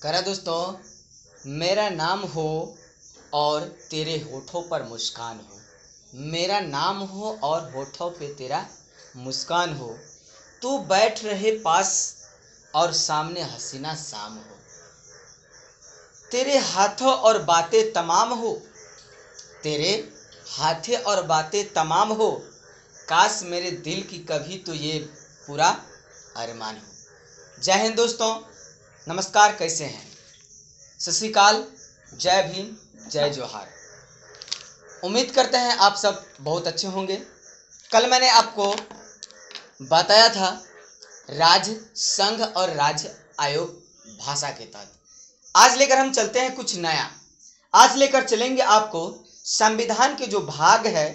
करा दोस्तों, मेरा नाम हो और तेरे होठों पर मुस्कान हो। मेरा नाम हो और होठों पे तेरा मुस्कान हो। तू बैठ रहे पास और सामने हसीना शाम हो। तेरे हाथों और बातें तमाम हो। तेरे हाथे और बातें तमाम हो। काश मेरे दिल की कभी तो ये पूरा अरमान हो। जय हिंद दोस्तों, नमस्कार, कैसे हैं? सत श्री अकाल, जय भीम, जय जोहार। उम्मीद करते हैं आप सब बहुत अच्छे होंगे। कल मैंने आपको बताया था राज्य संघ और राज्य आयोग भाषा के तहत। आज लेकर हम चलते हैं कुछ नया। आज लेकर चलेंगे आपको संविधान के जो भाग है,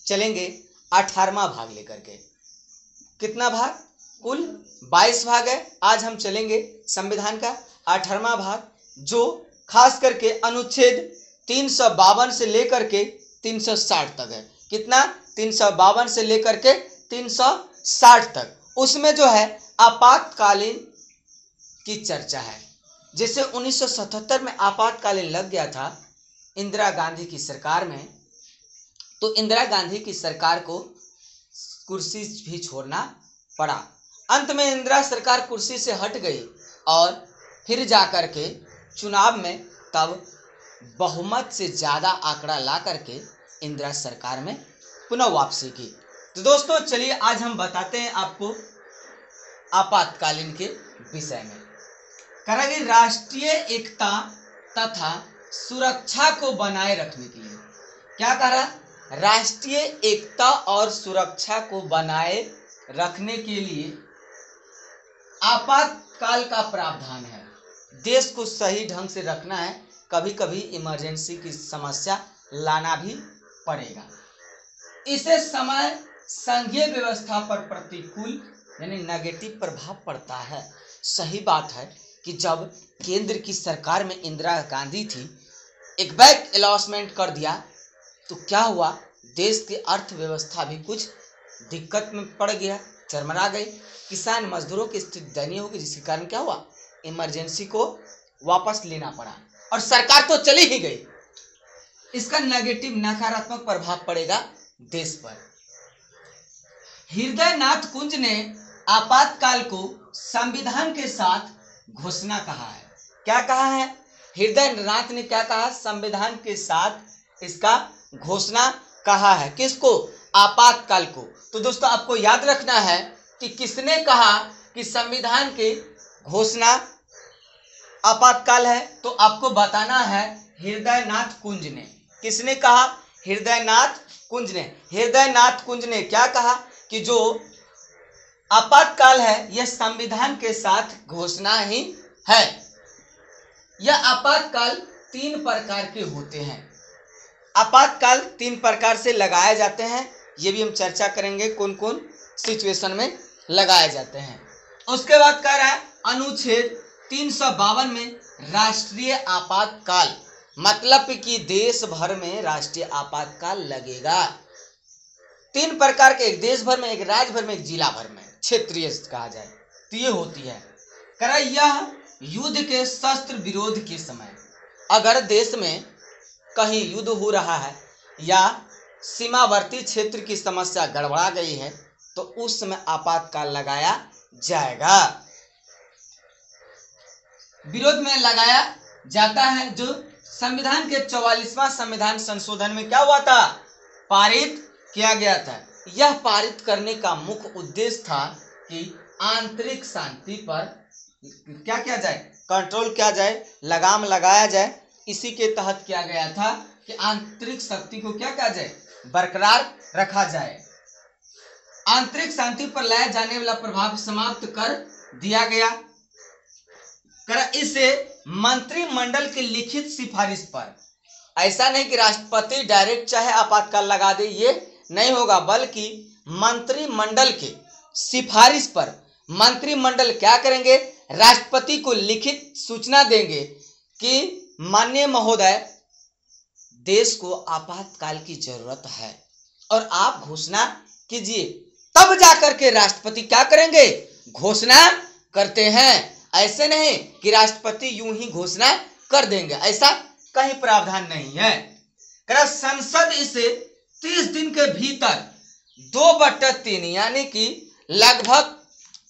चलेंगे 18वां भाग लेकर के। कितना भाग? कुल 22 भाग है। आज हम चलेंगे संविधान का 18वां भाग, जो खास करके अनुच्छेद 352 से लेकर के 360 तक है। कितना? 352 से लेकर के 360 तक। उसमें जो है आपातकालीन की चर्चा है। जैसे 1977 में आपातकालीन लग गया था इंदिरा गांधी की सरकार में, तो इंदिरा गांधी की सरकार को कुर्सी भी छोड़ना पड़ा। अंत में इंदिरा सरकार कुर्सी से हट गई और फिर जाकर के चुनाव में तब बहुमत से ज़्यादा आंकड़ा ला करके इंदिरा सरकार में पुनः वापसी की। तो दोस्तों चलिए आज हम बताते हैं आपको आपातकालीन के विषय में। करेंगे राष्ट्रीय एकता तथा सुरक्षा को बनाए रखने के लिए। क्या करा? राष्ट्रीय एकता और सुरक्षा को बनाए रखने के लिए आपातकाल का प्रावधान है। देश को सही ढंग से रखना है, कभी कभी इमरजेंसी की समस्या लाना भी पड़ेगा। इसे समय संघीय व्यवस्था पर प्रतिकूल यानी नेगेटिव प्रभाव पड़ता है। सही बात है कि जब केंद्र की सरकार में इंदिरा गांधी थी, एक बैक अलॉटमेंट कर दिया तो क्या हुआ? देश की अर्थव्यवस्था भी कुछ दिक्कत में पड़ गया, चरमरा गई। किसान मजदूरों की स्थिति दयनीय हो गई, जिसके कारण क्या हुआ? इमरजेंसी को वापस लेना पड़ा और सरकार तो चली ही गई। इसका नेगेटिव नकारात्मक प्रभाव पड़ेगा देश पर। हृदय नाथ कुंज ने आपातकाल को संविधान के साथ घोषणा कहा है। क्या कहा है? हृदय नाथ ने क्या कहा? संविधान के साथ इसका घोषणा कहा है। किसको? आपातकाल को। तो दोस्तों आपको याद रखना है कि किसने कहा कि संविधान की घोषणा आपातकाल है, तो आपको बताना है हृदय नाथ कुंज ने। किसने कहा? हृदय नाथ कुंज ने। हृदय नाथ कुंज ने क्या कहा कि जो आपातकाल है यह संविधान के साथ घोषणा ही है। यह आपातकाल 3 प्रकार के होते हैं। आपातकाल 3 प्रकार से लगाए जाते हैं, ये भी हम चर्चा करेंगे कौन कौन सिचुएशन में लगाए जाते हैं। उसके बाद कह रहा है अनुच्छेद 352 में राष्ट्रीय आपातकाल, मतलब कि देश भर में राष्ट्रीय आपातकाल लगेगा। 3 प्रकार के, एक देश भर में, एक राज्य भर में, एक जिला भर में, क्षेत्रीय कहा जाए तो ये होती है। कह यह युद्ध के शस्त्र विरोध के समय, अगर देश में कहीं युद्ध हो रहा है या सीमावर्ती क्षेत्र की समस्या गड़बड़ा गई है तो उस समय आपातकाल लगाया जाएगा। विरोध में लगाया जाता है, जो संविधान के 44वां संविधान संशोधन में क्या हुआ था? पारित किया गया था। यह पारित करने का मुख्य उद्देश्य था कि आंतरिक शांति पर क्या किया जाए? कंट्रोल किया जाए, लगाम लगाया जाए। इसी के तहत किया गया था कि आंतरिक शक्ति को क्या किया जाए? बरकरार रखा जाए। आंतरिक शांति पर लाया जाने वाला प्रभाव समाप्त कर दिया गया। इसे मंत्रिमंडल की लिखित सिफारिश पर, ऐसा नहीं कि राष्ट्रपति डायरेक्ट चाहे आपातकाल लगा दे, ये नहीं होगा, बल्कि मंत्रिमंडल के सिफारिश पर मंत्रिमंडल क्या करेंगे? राष्ट्रपति को लिखित सूचना देंगे कि माननीय महोदय, देश को आपातकाल की जरूरत है और आप घोषणा कीजिए। तब जाकर के राष्ट्रपति क्या करेंगे? घोषणा करते हैं। ऐसे नहीं कि राष्ट्रपति यूं ही घोषणा कर देंगे, ऐसा कहीं प्रावधान नहीं है। संसद इसे 30 दिन के भीतर 2/3 यानी कि लगभग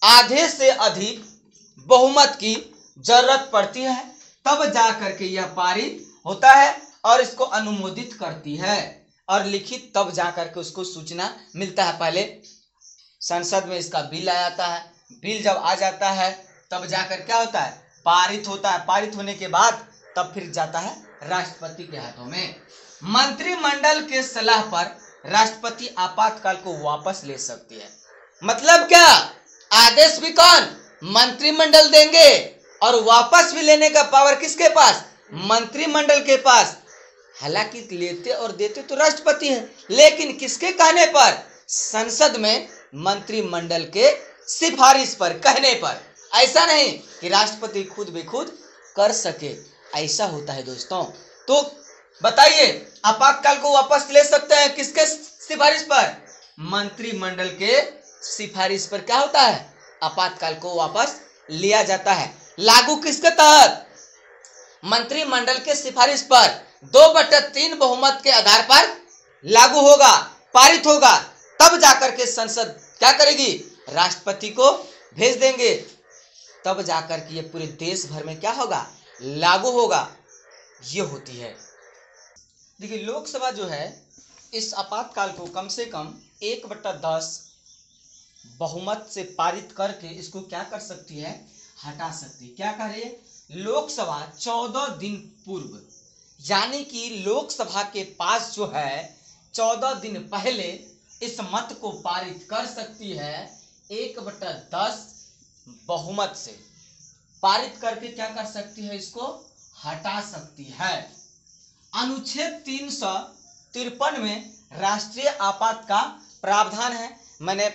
आधे से अधिक बहुमत की जरूरत पड़ती है, तब जा करके यह पारित होता है और इसको अनुमोदित करती है और लिखित तब जा करके उसको सूचना मिलता है। पहले संसद में इसका बिल आ जाता है, बिल जब आ जाता है तब जाकर क्या होता है, पारित होता है। पारित होने के बाद तब फिर जाता है राष्ट्रपति के हाथों में। मंत्रिमंडल के सलाह पर राष्ट्रपति आपातकाल को वापस ले सकती है। मतलब क्या, आदेश भी कौन, मंत्रिमंडल देंगे और वापस भी लेने का पावर किसके पास, मंत्रिमंडल के पास। हालांकि लेते और देते तो राष्ट्रपति है, लेकिन किसके कहने पर, संसद में मंत्रिमंडल के सिफारिश पर, कहने पर। ऐसा नहीं कि राष्ट्रपति खुद बेखुद कर सके, ऐसा होता है दोस्तों। तो बताइए, आपातकाल को वापस ले सकते हैं किसके सिफारिश पर, मंत्रिमंडल के सिफारिश पर क्या होता है, आपातकाल को वापस लिया जाता है। लागू किसके तहत, मंत्रिमंडल के सिफारिश पर 2/3 बहुमत के आधार पर लागू होगा, पारित होगा, तब जाकर के संसद क्या करेगी, राष्ट्रपति को भेज देंगे, तब जाकर के ये पूरे देश भर में क्या होगा, लागू होगा। ये होती है। देखिए, लोकसभा जो है इस आपातकाल को कम से कम 1/10 बहुमत से पारित करके इसको क्या कर सकती है, हटा सकती है। क्या कह रही है, लोकसभा 14 दिन पूर्व, यानी कि लोकसभा के पास जो है 14 दिन पहले इस मत को पारित कर सकती है। 1/10 बहुमत से पारित करके क्या कर सकती है, इसको हटा सकती है। अनुच्छेद 353 में राष्ट्रीय आपात का प्रावधान है। मैंने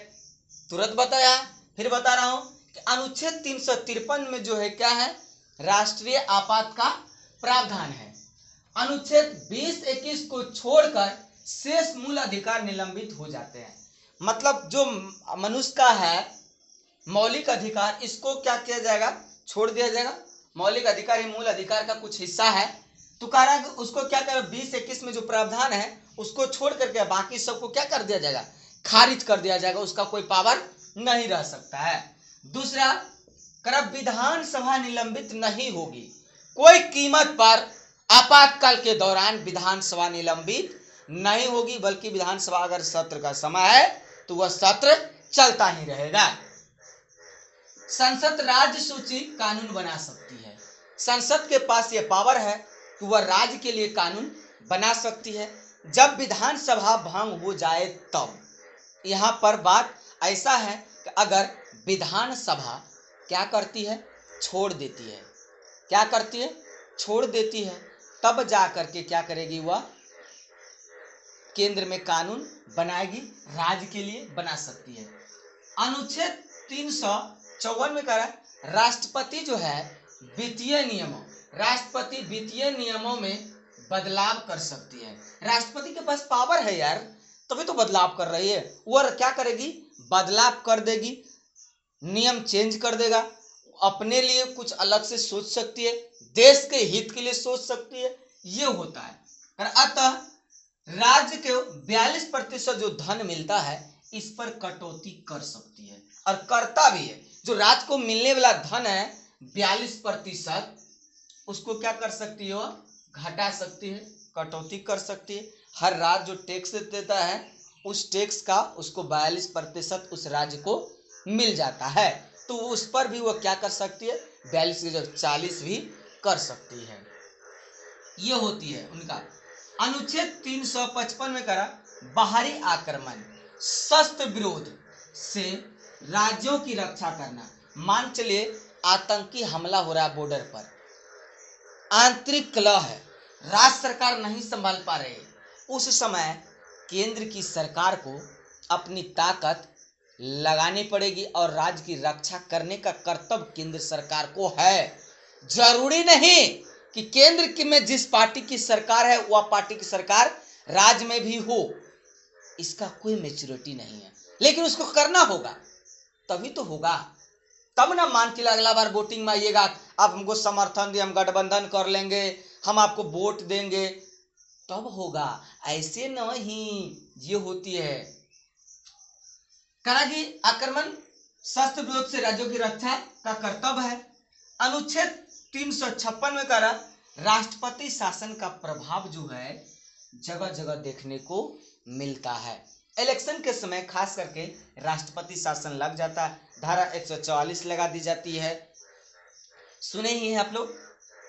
तुरंत बताया, फिर बता रहा हूं कि अनुच्छेद 353 में जो है क्या है, राष्ट्रीय आपात का प्रावधान है। अनुच्छेद 20-21 को छोड़कर शेष मूल अधिकार निलंबित हो जाते हैं। मतलब जो मनुष्य का है मौलिक अधिकार, इसको क्या किया जाएगा, छोड़ दिया जाएगा। मौलिक अधिकार ही मूल अधिकार का कुछ हिस्सा है, तो कह रहा है उसको क्या कर, 20-21 में जो प्रावधान है उसको छोड़ करके बाकी सबको क्या कर दिया जाएगा, खारिज कर दिया जाएगा, उसका कोई पावर नहीं रह सकता है। दूसरा, कर विधानसभा निलंबित नहीं होगी, कोई कीमत पर आपातकाल के दौरान विधानसभा निलंबित नहीं होगी, बल्कि विधानसभा अगर सत्र का समय है तो वह सत्र चलता ही रहेगा। संसद राज्य सूची कानून बना सकती है। संसद के पास यह पावर है कि वह राज्य के लिए कानून बना सकती है जब विधानसभा भंग हो जाए तब। यहाँ पर बात ऐसा है कि अगर विधानसभा क्या करती है, छोड़ देती है, क्या करती है, छोड़ देती है, तब जा करके क्या करेगी, वह केंद्र में कानून बनाएगी, राज्य के लिए बना सकती है। अनुच्छेद 354 में कह रहा है राष्ट्रपति जो है वित्तीय नियमों, राष्ट्रपति वित्तीय नियमों में बदलाव कर सकती है। राष्ट्रपति के पास पावर है यार, तभी तो बदलाव कर रही है। वह क्या करेगी, बदलाव कर देगी, नियम चेंज कर देगा, अपने लिए कुछ अलग से सोच सकती है, देश के हित के लिए सोच सकती है, ये होता है। अतः राज्य के 42% जो धन मिलता है इस पर कटौती कर सकती है और करता भी है। जो राज्य को मिलने वाला धन है 42%, उसको क्या कर सकती है, घटा सकती है, कटौती कर सकती है। हर राज्य जो टैक्स देता है उस टैक्स का उसको 42% उस राज्य को मिल जाता है, तो उस पर भी वह क्या कर सकती है, 42 की जगह 40 भी कर सकती है। ये होती है उनका। अनुच्छेद 355 में करा बाहरी आक्रमण, शस्त्र विरोध से राज्यों की रक्षा करना। मान चलिए आतंकी हमला हो रहा है बॉर्डर पर, आंतरिक कलह है, राज्य सरकार नहीं संभाल पा रहे, उस समय केंद्र की सरकार को अपनी ताकत लगानी पड़ेगी और राज्य की रक्षा करने का कर्तव्य केंद्र सरकार को है। जरूरी नहीं कि केंद्र की में जिस पार्टी की सरकार है वह पार्टी की सरकार राज्य में भी हो, इसका कोई मैच्योरिटी नहीं है, लेकिन उसको करना होगा, तभी तो होगा। तब ना मान के अगला बार वोटिंग में आइएगा, आप हमको समर्थन दिए, हम गठबंधन कर लेंगे, हम आपको वोट देंगे, तब होगा। ऐसे नहीं ये होती है। करा कि आक्रमण शस्त्र विरोध से राज्यों की रक्षा का कर्तव्य है। अनुच्छेद 356 में करा राष्ट्रपति शासन का प्रभाव जो है जगह जगह देखने को मिलता है। इलेक्शन के समय खास करके राष्ट्रपति शासन लग जाता है, धारा 144 लगा दी जाती है। सुने ही है आप लोग।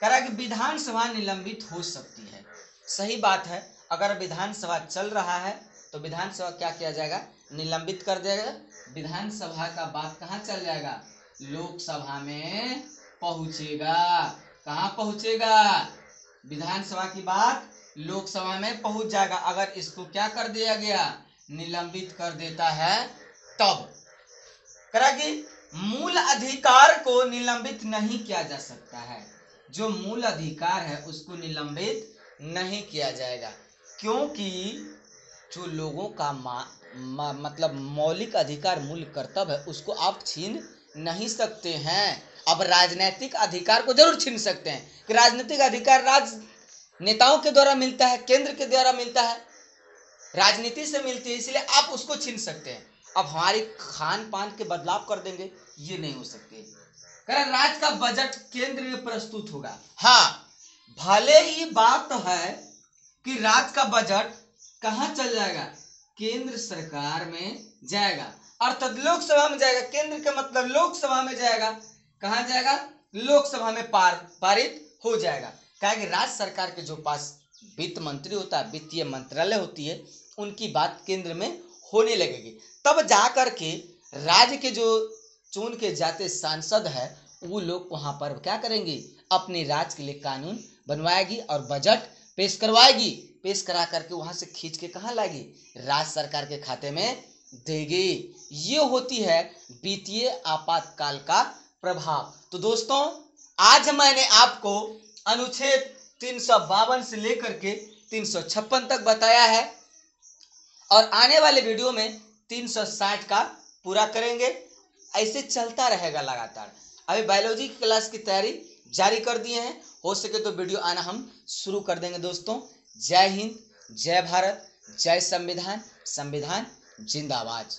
करा कि विधानसभा निलंबित हो सकती है। सही बात है, अगर विधानसभा चल रहा है तो विधानसभा क्या किया जाएगा, निलंबित कर देगा। विधानसभा का बात कहाँ चल जाएगा, लोकसभा में पहुंचेगा। कहाँ पहुंचेगा, विधानसभा की बात लोकसभा में पहुंच जाएगा। अगर इसको क्या कर दिया गया, निलंबित कर देता है तब। करा कि मूल अधिकार को निलंबित नहीं किया जा सकता है। जो मूल अधिकार है उसको निलंबित नहीं किया जाएगा, क्योंकि जो लोगों का मतलब मौलिक अधिकार, मूल कर्तव्य है, उसको आप छीन नहीं सकते हैं। अब राजनीतिक अधिकार को जरूर छीन सकते हैं कि राजनीतिक अधिकार राजनेताओं के द्वारा मिलता है, केंद्र के द्वारा मिलता है, राजनीति से मिलती है, इसलिए आप उसको छीन सकते हैं। अब हमारी खान पान के बदलाव कर देंगे, ये नहीं हो सकते। कारण राज्य का बजट केंद्र में प्रस्तुत होगा। हाँ, भले ही बात है कि राज्य का बजट कहाँ चल जाएगा, केंद्र सरकार में जाएगा, अर्थात लोकसभा में जाएगा। केंद्र का मतलब लोकसभा में जाएगा। कहाँ जाएगा, लोकसभा में पारित हो जाएगा। कहा कि राज्य सरकार के जो पास वित्त मंत्री होता है, वित्तीय मंत्रालय होती है, उनकी बात केंद्र में होने लगेगी। तब जाकर के राज्य के जो चुन के जाते सांसद है वो लोग वहां पर क्या करेंगे, अपने राज्य के लिए कानून बनवाएगी और बजट पेश करवाएगी। पेश करा करके वहां से खींच के कहाँ लाएगी, राज्य सरकार के खाते में देगी। ये होती है वित्तीय आपातकाल का प्रभाव। तो दोस्तों, आज मैंने आपको अनुच्छेद 352 से लेकर के 356 तक बताया है और आने वाले वीडियो में 360 का पूरा करेंगे। ऐसे चलता रहेगा लगातार। अभी बायोलॉजी की क्लास की तैयारी जारी कर दिए हैं, हो सके तो वीडियो आना हम शुरू कर देंगे। दोस्तों, जय हिंद, जय भारत, जय संविधान, संविधान जिंदाबाद।